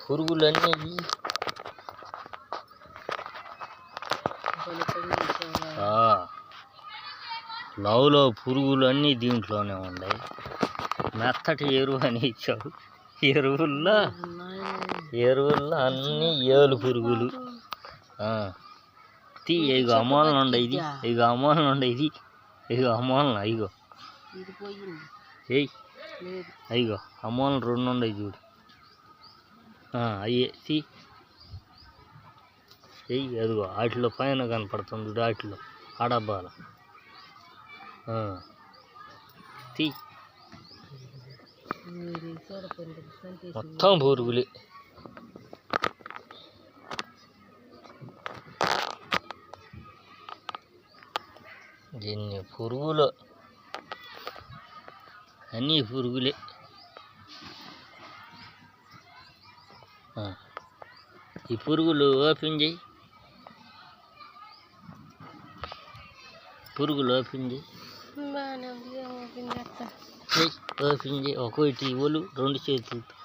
పురుగులన్నీ లవ్లో పురుగులన్నీ దీంట్లోనే ఉన్నాయి. మెత్తటి ఎరువు అని ఇచ్చావు. ఎరువుల్లో అన్నీ ఏలు పురుగులు. ఇగో అమోలన ఉండే ఇది, ఇగో అమోలన ఉండే ఇది, ఇగో అమోలన ఇగో అయ్యో అమోలన 2 ఉన్నాయి చూడు. అయ్యే అదిగో వాటిలో పైన కనపడుతుంది చూడు, వాటిలో ఆడబ్బాల మొత్తం పురుగులే. ఎన్ని పురుగులు, అన్నీ పురుగులే. ఈ పురుగులు ఓపెన్ చేయి, పురుగులు ఓపెన్ చేయి, ఓపెన్ చేయి. ఒకటి ఒలు 2 చేతులతో.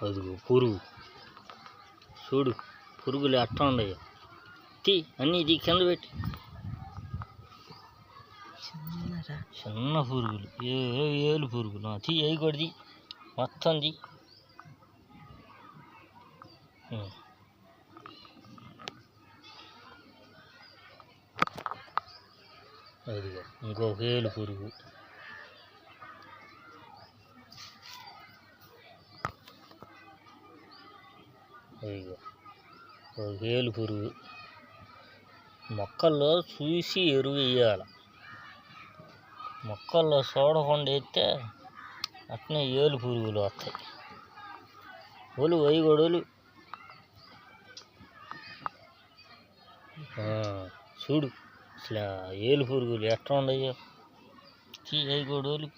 అదిగో పురుగు చూడు, పురుగులు ఎట్లా ఉన్నాయో. అన్నీ ఇది కింద పెట్టి. చిన్న పురుగులు, ఏలు పురుగులు. అవి కూడా మొత్తం అదిగో ఇంకొక ఏలు పురుగు. అదిగో ఒక ఏలు పురుగు. మొక్కల్లో చూసి ఎరువు వేయాలి. మొక్కల్లో చూడకుండా వేస్తే అట్నే ఏలు పురుగులు వస్తాయి. ఒలు అవి కూడా ఒలు చూడు, అసలు ఏలు పురుగులు ఎట్లా ఉన్నాయో. అవి కూడా ఒలు.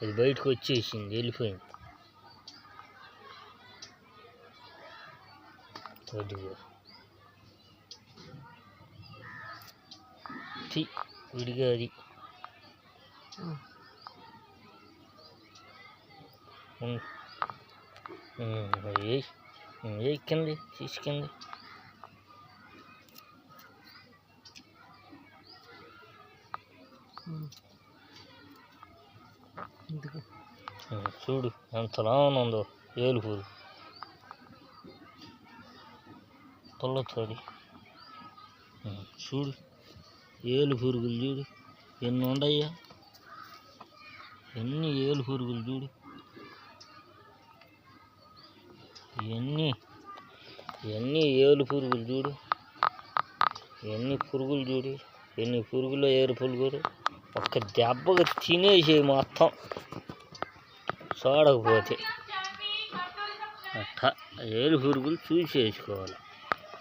అది బయటకు వచ్చేసింది, వెళ్ళిపోయింది. అదిగో విడిగా అది. కింది తీసుకుంది. చూడు ఎంతలా ఉందో ఏలు పురుగు. తొల్లతోడి చూడు, ఏలు పురుగులు చూడు ఎన్ని ఉండయ్యా. ఎన్ని ఏలు పురుగులు చూడు, ఇవన్నీ ఏలు పురుగులు చూడు. ఎన్ని పురుగులు చూడు, ఎన్ని పురుగులు ఏరు పురుగులు. ఒక్క దెబ్బగా తినేసేయి మొత్తం చూడకపోతే. అట్టా ఏలు పురుగులు చూసేసుకోవాలి.